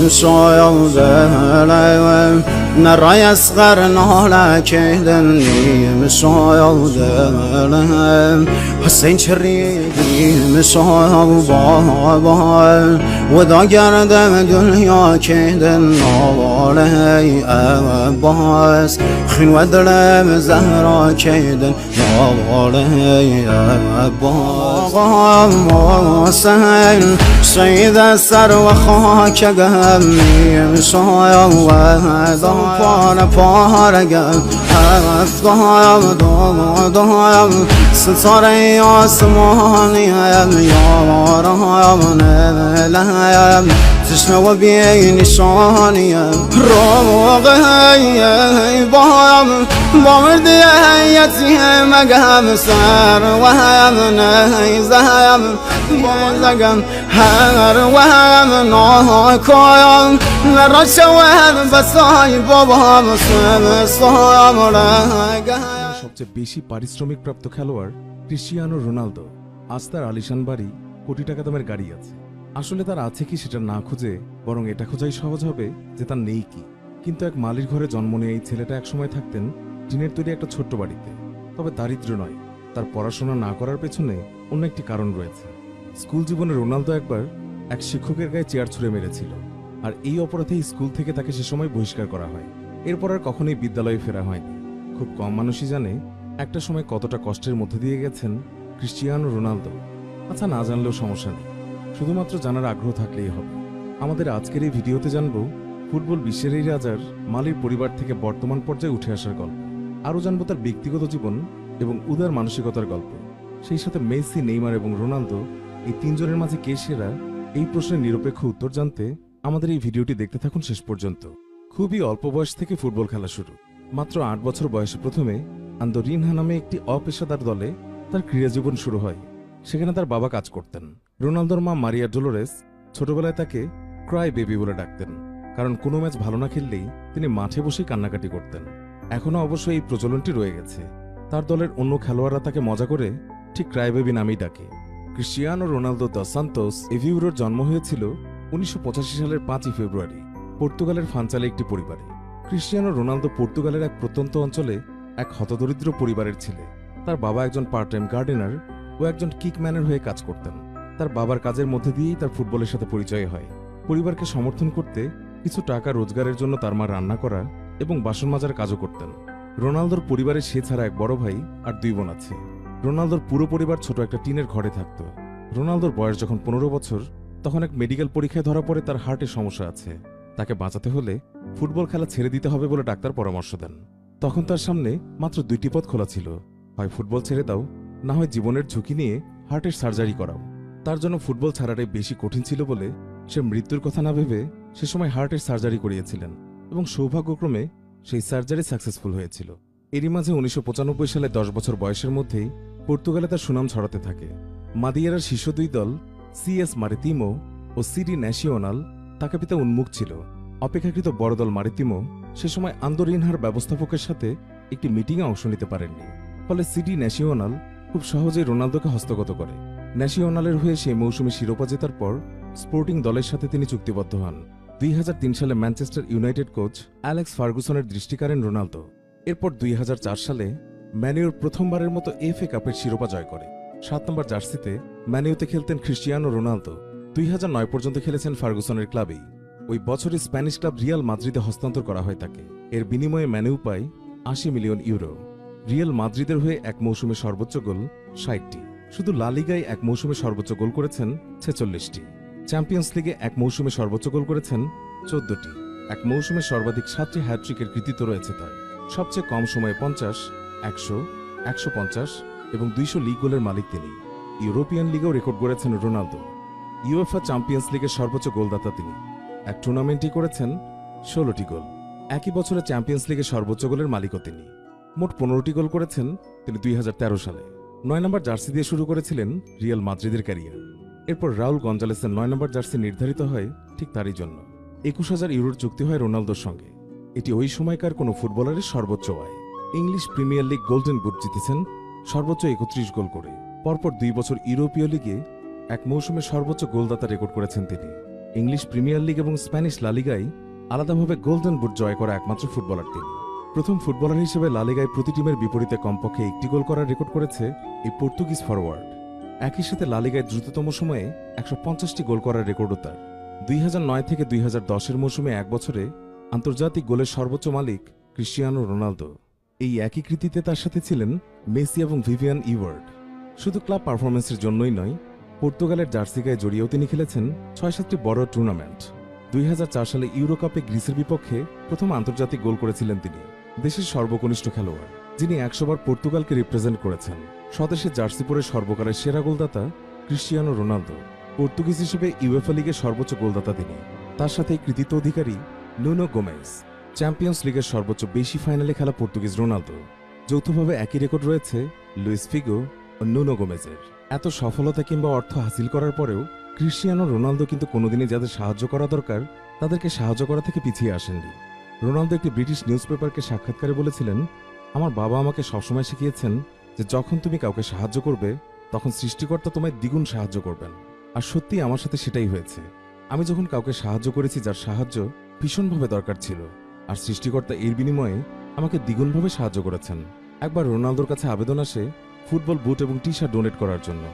صايل ذهلا نرى يصغر نهلا كهدني مصايل ذهلا حسين شريدي مصايل بابا وذا قرد دنيا كهدن نوالي أباس خين ودرم زهرا كهدن نوالي أباس سيد السر وخاك قهمي صايل ذهلا فارقم أفضل ضايم ستاري آسماني يا رايم نلايم تشنو بي نشاني روغي بايم بامردي هيتي مقام سر وهم نيزهم زقم هر وهم ناكايم نرشوهن بساي بابا مسلم صايم সবচেয়ে বেশি পারিশ্রমিক প্রাপ্ত খেলোয়াড় ক্রিশ্চিয়ানো রোনালদো। আজ তার আলিশান বাড়ি, কোটি টাকা দামের গাড়ি আছে। আসলে তার আছে কি সেটা না খুঁজে বরং এটা খোঁজাই সহজ হবে যে তার নেই কি। কিন্তু এক মালির ঘরে জন্ম নিয়ে এই ছেলেটা একসময় থাকতেন টিনের তৈরি একটা ছোট্ট বাড়িতে। তবে দারিদ্র নয়, তার পড়াশোনা না করার পেছনে অন্য একটি কারণ রয়েছে। স্কুল জীবনে রোনালদো একবার এক শিক্ষকের গায়ে চেয়ার ছুঁড়ে মেরেছিল, আর এই অপরাধে স্কুল থেকে তাকে সে সময় বহিষ্কার করা হয়। এরপর আর কখনোই বিদ্যালয়ে ফেরা হয়নি। খুব কম মানুষই জানে একটা সময় কতটা কষ্টের মধ্যে দিয়ে গেছেন ক্রিশ্চিয়ানো রোনালদো। আচ্ছা, না জানলেও সমস্যা নেই, শুধুমাত্র জানার আগ্রহ থাকলেই হবে। আমাদের আজকের এই ভিডিওতে জানব ফুটবল বিশ্বের এই রাজার মালির পরিবার থেকে বর্তমান পর্যায়ে উঠে আসার গল্প। আরও জানব তার ব্যক্তিগত জীবন এবং উদার মানসিকতার গল্প। সেই সাথে মেসি, নেইমার এবং রোনালদো এই তিনজনের মাঝে কে সেরা, এই প্রশ্নের নিরপেক্ষ উত্তর জানতে আমাদের এই ভিডিওটি দেখতে থাকুন শেষ পর্যন্ত। খুবই অল্প বয়স থেকে ফুটবল খেলা শুরু। মাত্র 8 বছর বয়সে প্রথমে আন্দোরিনহা নামে একটি অপেশাদার দলে তার ক্রীড়া জীবন শুরু হয়। সেখানে তার বাবা কাজ করতেন। রোনালদোর মা মারিয়া ডোলোরেস ছোটবেলায় তাকে ক্রাই বেবি বলে ডাকতেন, কারণ কোনো ম্যাচ ভালো না খেললেই তিনি মাঠে বসেই কান্নাকাটি করতেন। এখনও অবশ্য এই প্রচলনটি রয়ে গেছে। তার দলের অন্য খেলোয়াড়রা তাকে মজা করে ঠিক ক্রাই বেবি নামেই ডাকে। ক্রিশ্চিয়ানো রোনালদো দস সান্তোস এভিউরোর জন্ম হয়েছিল 1985 সালের 5 ফেব্রুয়ারি পর্তুগালের ফানচালে একটি পরিবারে। ক্রিশ্চিয়ানো রোনালদো পর্তুগালের এক প্রত্যন্ত অঞ্চলে এক হতদরিদ্র পরিবারের ছেলে। তার বাবা একজন পার্ট টাইম গার্ডেনার ও একজন কিকম্যানের হয়ে কাজ করতেন। তার বাবার কাজের মধ্যে দিয়েই তার ফুটবলের সাথে পরিচয় হয়। পরিবারকে সমর্থন করতে কিছু টাকা রোজগারের জন্য তার মা রান্না করা এবং বাসন মাজার কাজও করতেন। রোনালদোর পরিবারে সে ছাড়া এক বড় ভাই আর 2 বোন আছে। রোনালদোর পুরো পরিবার ছোট একটা টিনের ঘরে থাকত। রোনালদোর বয়স যখন 15 বছর, তখন এক মেডিকেল পরীক্ষায় ধরা পড়ে তার হার্টের সমস্যা আছে। তাকে বাঁচাতে হলে ফুটবল খেলা ছেড়ে দিতে হবে বলে ডাক্তার পরামর্শ দেন। তখন তার সামনে মাত্র 2টি পথ খোলা ছিল, হয় ফুটবল ছেড়ে দাও, না হয় জীবনের ঝুঁকি নিয়ে হার্টের সার্জারি করাও। তার জন্য ফুটবল ছাড়াটাই বেশি কঠিন ছিল বলে সে মৃত্যুর কথা না ভেবে সে সময় হার্টের সার্জারি করিয়েছিলেন এবং সৌভাগ্যক্রমে সেই সার্জারি সাকসেসফুল হয়েছিল। এরই মাঝে 1995 সালে 10 বছর বয়সের মধ্যেই পর্তুগালে তার সুনাম ছড়াতে থাকে। মাদিয়েরার শীর্ষ 2 দল সিএস মারিতিমো ও সিডি ন্যাশিওনাল তাকে পেতে উন্মুখ ছিল। অপেক্ষাকৃত বড় দল মারিতিমো সে সময় আন্দোরিনহার ব্যবস্থাপকের সাথে একটি মিটিংয়ে অংশ নিতে পারেননি। ফলে সিডি ন্যাশিওনাল খুব সহজেই রোনালদোকে হস্তগত করে। ন্যাশিওনালের হয়ে সেই মৌসুমে শিরোপা জেতার পর স্পোর্টিং দলের সাথে তিনি চুক্তিবদ্ধ হন। 2003 সালে ম্যানচেস্টার ইউনাইটেড কোচ অ্যালেক্স ফার্গুসনের দৃষ্টি কাড়েন রোনালদো। এরপর 2004 সালে ম্যানিউর প্রথমবারের মতো এফএ কাপের শিরোপা জয় করে। 7 নম্বর জার্সিতে ম্যানিউতে খেলতেন ক্রিশ্চিয়ানো রোনালদো। 2009 পর্যন্ত খেলেছেন ফার্গুসনের ক্লাবেই। ওই বছরই স্প্যানিশ ক্লাব রিয়াল মাদ্রিদে হস্তান্তর করা হয় তাকে। এর বিনিময়ে ম্যানিউ পায় 80 মিলিয়ন ইউরো। রিয়াল মাদ্রিদের হয়ে এক মৌসুমে সর্বোচ্চ গোল 60টি। শুধু লা লিগায় এক মৌসুমে সর্বোচ্চ গোল করেছেন 46টি। চ্যাম্পিয়ন্স লিগে এক মৌসুমে সর্বোচ্চ গোল করেছেন 14টি। এক মৌসুমে সর্বাধিক 7টি হ্যাট্রিকের কৃতিত্ব রয়েছে তার। সবচেয়ে কম সময়ে 50, 100, 150 এবং 200 লিগ গোলের মালিক তিনি। ইউরোপিয়ান লিগেও রেকর্ড করেছেন রোনালদো। ইউএফএ চ্যাম্পিয়ন্স লিগের সর্বোচ্চ গোলদাতা তিনি। এক টুর্নামেন্টে করেছেন 16টি গোল। একই বছরে চ্যাম্পিয়ন্স লিগের সর্বোচ্চ গোলের মালিকও তিনি। মোট 15টি গোল করেছেন তিনি 2013 সালে। 9 নম্বর জার্সি দিয়ে শুরু করেছিলেন রিয়াল মাদ্রিদের ক্যারিয়ার। এরপর রাউল গঞ্জালেসের 9 নম্বর জার্সি নির্ধারিত হয় ঠিক তারই জন্য। 21,000 ইউরোর চুক্তি হয় রোনালদোর সঙ্গে। এটি ওই সময়কার কোনো ফুটবলারের সর্বোচ্চ আয়। English premier league golden boot জিতেছেন সর্বোচ্চ 31 গোল করে। পরপর 2 বছর ইউরোপীয় লিগে এক মৌসুমে সর্বোচ্চ গোলদাতা রেকর্ড করেছেন তিনি। ইংলিশ প্রিমিয়ার লিগ এবং স্প্যানিশ লা লিগায় আলাদাভাবে গোল্ডেন বুট জয় করা একমাত্র ফুটবলার তিনি। প্রথম ফুটবলার হিসেবে লা লিগায় প্রতি টিমের বিপরীতে কমপক্ষে একটি গোল করার রেকর্ড করেছে এই পর্তুগিজ ফরওয়ার্ড। একই সাথে লা লিগায় দ্রুততম সময়ে 150টি গোল করার রেকর্ডও তার। 2009 থেকে 2010 মৌসুমে এক বছরে আন্তর্জাতিক গোলের সর্বোচ্চ মালিক ক্রিশ্চিয়ানো রোনালদো। এই একই কৃতিতে তার সাথে ছিলেন মেসি এবং ভিভিয়ান ইওয়ার্ড। শুধু ক্লাব পারফরমেন্সের জন্যই নয়, পর্তুগালের জার্সি গায়ে জড়িয়েও তিনি খেলেছেন 6-7টি বড় টুর্নামেন্ট। 2004 সালে ইউরো কাপে গ্রিসের বিপক্ষে প্রথম আন্তর্জাতিক গোল করেছিলেন তিনি। দেশের সর্বকনিষ্ঠ খেলোয়াড়, যিনি 100 বার পর্তুগালকে রিপ্রেজেন্ট করেছেন। স্বদেশে জার্সি পরে সর্বকালের সেরা গোলদাতা ক্রিশ্চিয়ানো রোনালদো। পর্তুগিজ হিসেবে ইউএফএ লিগের সর্বোচ্চ গোলদাতা তিনি। তার সাথে কৃতিত্ব অধিকারী নুনো গোমেজ। চ্যাম্পিয়ন্স লিগের সর্বোচ্চ বেশি ফাইনালে খেলা পর্তুগিজ রোনালদো। যৌথভাবে একই রেকর্ড রয়েছে লুইস ফিগো ও নুনো গোমেজের। এত সফলতা কিংবা অর্থ হাসিল করার পরেও ক্রিশ্চিয়ানো রোনালদো কিন্তু কোনোদিনই যাদের সাহায্য করা দরকার তাদেরকে সাহায্য করা থেকে পিছিয়ে আসেননি। রোনালদো একটি ব্রিটিশ নিউজ পেপারকে সাক্ষাৎকারে বলেছিলেন, আমার বাবা আমাকে সবসময় শিখিয়েছেন যে যখন তুমি কাউকে সাহায্য করবে তখন সৃষ্টিকর্তা তোমায় দ্বিগুণ সাহায্য করবেন। আর সত্যি আমার সাথে সেটাই হয়েছে। আমি যখন কাউকে সাহায্য করেছি যার সাহায্য ভীষণভাবে দরকার ছিল, আর সৃষ্টিকর্তা এর বিনিময়ে আমাকে দ্বিগুণভাবে সাহায্য করেছেন। একবার রোনালদোর কাছে আবেদন আসে ফুটবল বুট এবং টি শার্ট ডোনেট করার জন্য,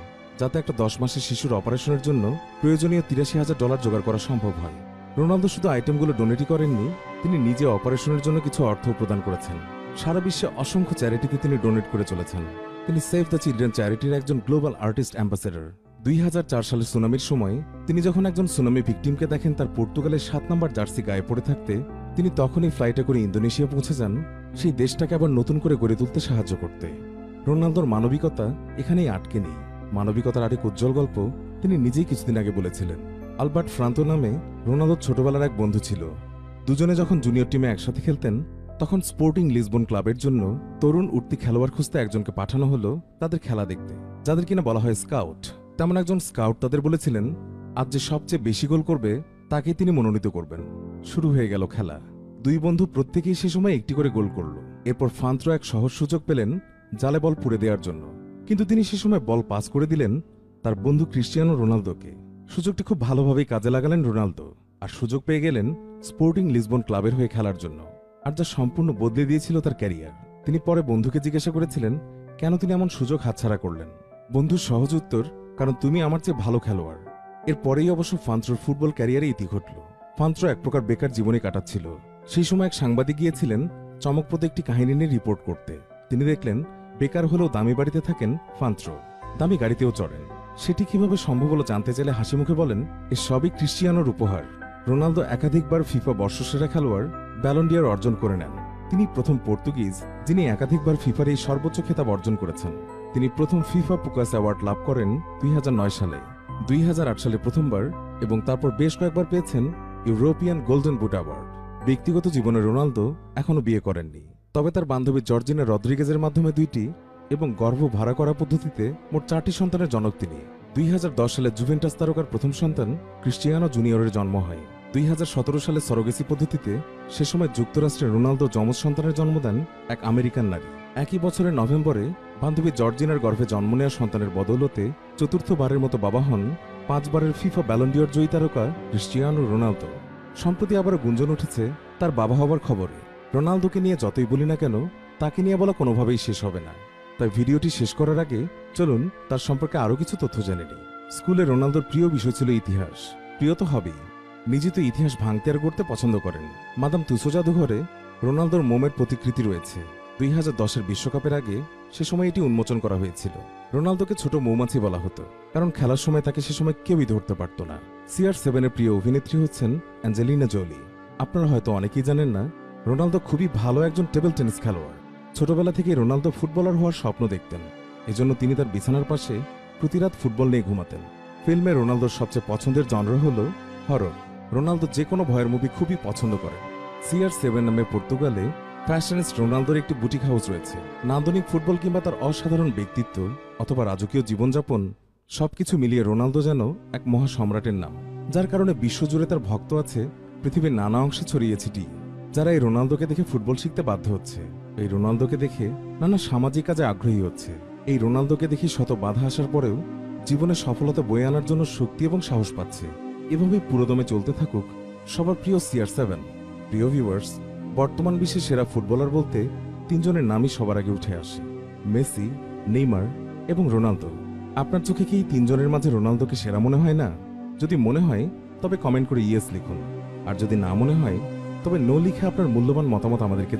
যাতে একটা 10 মাসের শিশুর অপারেশনের জন্য প্রয়োজনীয় $83,000 জোগাড় করা সম্ভব হয়। রোনালদো শুধু আইটেমগুলো ডোনেটই করেননি, তিনি নিজে অপারেশনের জন্য কিছু অর্থ প্রদান করেছেন। সারা বিশ্বে অসংখ্য চ্যারিটিতে তিনি ডোনেট করে চলেছেন। তিনি সেভ দ্য চিলড্রেন চ্যারিটির একজন গ্লোবাল আর্টিস্ট অ্যাম্বাসেডর। 2004 সালের সুনামির সময় তিনি যখন একজন সুনামি ভিকটিমকে দেখেন তার পর্তুগালের 7 নম্বর জার্সি গায়ে পড়ে থাকতে, তিনি তখনই ফ্লাইটে করে ইন্দোনেশিয়া পৌঁছে যান সেই দেশটাকে আবার নতুন করে গড়ে তুলতে সাহায্য করতে। রোনালদোর মানবিকতা এখানেই আটকে নেই। মানবিকতার আরেক উজ্জ্বল গল্প তিনি নিজেই কিছুদিন আগে বলেছিলেন। আলবার্ট ফ্রান্তো নামে রোনালদোর ছোটবেলার এক বন্ধু ছিল। দুজনে যখন জুনিয়র টিমে একসাথে খেলতেন তখন স্পোর্টিং লিসবন ক্লাবের জন্য তরুণ উঠতি খেলোয়াড় খুঁজতে একজনকে পাঠানো হলো তাদের খেলা দেখতে, যাদের কিনা বলা হয় স্কাউট। তেমন একজন স্কাউট তাদের বলেছিলেন আজ যে সবচেয়ে বেশি গোল করবে তাকেই তিনি মনোনীত করবেন। শুরু হয়ে গেল খেলা। দুই বন্ধু প্রত্যেকেই সে সময় একটি করে গোল করল। এরপর ফ্রান্তো এক সহজ সুযোগ পেলেন জালে বল পুড়ে দেওয়ার জন্য, কিন্তু তিনি সে সময় বল পাস করে দিলেন তার বন্ধু ক্রিশ্চিয়ানো রোনালদোকে। সুযোগটি খুব ভালোভাবেই কাজে লাগালেন রোনালদো, আর সুযোগ পেয়ে গেলেন স্পোর্টিং লিসবন ক্লাবের হয়ে খেলার জন্য, আর যা সম্পূর্ণ বদলে দিয়েছিল তার ক্যারিয়ার। তিনি পরে বন্ধুকে জিজ্ঞাসা করেছিলেন কেন তিনি এমন সুযোগ হাতছাড়া করলেন। বন্ধুর সহজ উত্তর, কারণ তুমি আমার চেয়ে ভালো খেলোয়াড়। এরপরেই অবশ্য ফ্রান্ত্রোর ফুটবল ক্যারিয়ারে ইতি ঘটল। ফ্রান্ত্রো এক প্রকার বেকার জীবনে কাটাচ্ছিল। সেই সময় এক সাংবাদিক গিয়েছিলেন চমকপ্রদ একটি কাহিনী নিয়ে রিপোর্ট করতে। তিনি দেখলেন বেকার হলেও দামি বাড়িতে থাকেন ফ্রান্ত্রো, দামি গাড়িতেও চড়েন। সেটি কিভাবে সম্ভব হলো জানতে চাইলে হাসি মুখে বলেন, এ সবই ক্রিশ্চিয়ানোর উপহার। রোনালদো একাধিকবার ফিফা বর্ষসেরা খেলোয়াড় ব্যালন ডি'অর অর্জন করে নেন। তিনি প্রথম পর্তুগিজ যিনি একাধিকবার ফিফার এই সর্বোচ্চ খেতাব অর্জন করেছেন। তিনি প্রথম ফিফা পুকাস অ্যাওয়ার্ড লাভ করেন 2009 সালে, 2008 সালে প্রথমবার, এবং তারপর বেশ কয়েকবার পেয়েছেন ইউরোপিয়ান গোল্ডেন বুট অ্যাওয়ার্ড। ব্যক্তিগত জীবনে রোনালদো এখনও বিয়ে করেননি, তবে তার বান্ধবী জর্জিনা রদ্রিগেজের মাধ্যমে 2টি এবং গর্ভ ভাড়া করা পদ্ধতিতে মোট 4টি সন্তানের জনক তিনি। 2010 সালে জুভেন্টাস তারকার প্রথম সন্তান ক্রিশ্চিয়ানো জুনিয়রের জন্ম হয়। 2017 সালে সরোগেসি পদ্ধতিতে সে সময় যুক্তরাষ্ট্রে রোনালদো যমজ সন্তানের জন্ম দেন এক আমেরিকান নারী। একই বছরের নভেম্বরে বান্ধবী জর্জিনার গর্ভে জন্ম নেওয়া সন্তানের বদৌলতে চতুর্থবারের মতো বাবা হন 5 বারের ফিফা ব্যালন ডি'অর জয়ী তারকা ক্রিশ্চিয়ানো রোনালদো। সম্প্রতি আবারও গুঞ্জন উঠেছে তার বাবা হবার খবরে। রোনালদোকে নিয়ে যতই বলি না কেন, তাকে নিয়ে বলা কোনোভাবেই শেষ হবে না। তাই ভিডিওটি শেষ করার আগে চলুন তার সম্পর্কে আরও কিছু তথ্য জেনে নিই। স্কুলে রোনালদোর প্রিয় বিষয় ছিল ইতিহাস। প্রিয় তো হবেই, নিজে তো ইতিহাস ভাঙতে আর করতে পছন্দ করেন। মাদাম তুসো জাদুঘরে রোনালদোর মোমের প্রতিকৃতি রয়েছে। 2010-এর বিশ্বকাপের আগে সে সময় এটি উন্মোচন করা হয়েছিল। রোনালদোকে ছোট মৌমাছি বলা হতো, কারণ খেলার সময় তাকে সে সময় কেউই ধরতে পারত না। CR7-এর প্রিয় অভিনেত্রী হচ্ছেন অ্যাঞ্জেলিনা জোলি। আপনারা হয়তো অনেকেই জানেন না, রোনালদো খুবই ভালো একজন টেবিল টেনিস খেলোয়াড়। ছোটবেলা থেকেই রোনালদো ফুটবলার হওয়ার স্বপ্ন দেখতেন। এজন্য তিনি তার বিছানার পাশে প্রতি রাত ফুটবল নিয়ে ঘুমাতেন। ফিল্মে রোনালদোর সবচেয়ে পছন্দের জনরা হল হরর। রোনালদো যে কোনো ভয়ের মুভি খুবই পছন্দ করেন। CR7 নামে পর্তুগালে ফ্যাশনিস্ট রোনালদোর একটি বুটিক হাউস রয়েছে। নান্দনিক ফুটবল কিংবা তার অসাধারণ ব্যক্তিত্ব অথবা রাজকীয় জীবনযাপন সবকিছু মিলিয়ে রোনালদো যেন এক মহা সম্রাটের নাম, যার কারণে বিশ্বজুড়ে তার ভক্ত আছে পৃথিবীর নানা অংশে ছড়িয়ে ছিটিয়ে, যারা এই রোনালদোকে দেখে ফুটবল শিখতে বাধ্য হচ্ছে। এই রোনালদোকে দেখে নানা সামাজিক কাজে আগ্রহী হচ্ছে। এই রোনালদোকে দেখে শত বাধা আসার পরেও জীবনে সফলতা বয়ে আনার জন্য শক্তি এবং সাহস পাচ্ছে। এভাবেই পুরোদমে চলতে থাকুক সবার প্রিয় CR7। প্রিয় ভিউয়ার্স, বর্তমান বিশ্বের সেরা ফুটবলার বলতে তিনজনের নামই সবার আগে উঠে আসে: মেসি, নেইমার এবং রোনালদো। আপনার চোখে কি এই তিনজনের মাঝে রোনালদোকে সেরা মনে হয় না? যদি মনে হয় তবে কমেন্ট করে ইয়েস লিখুন, আর যদি না মনে হয় তবে নো লিখে আপনার মূল্যবান মতামত আমাদেরকে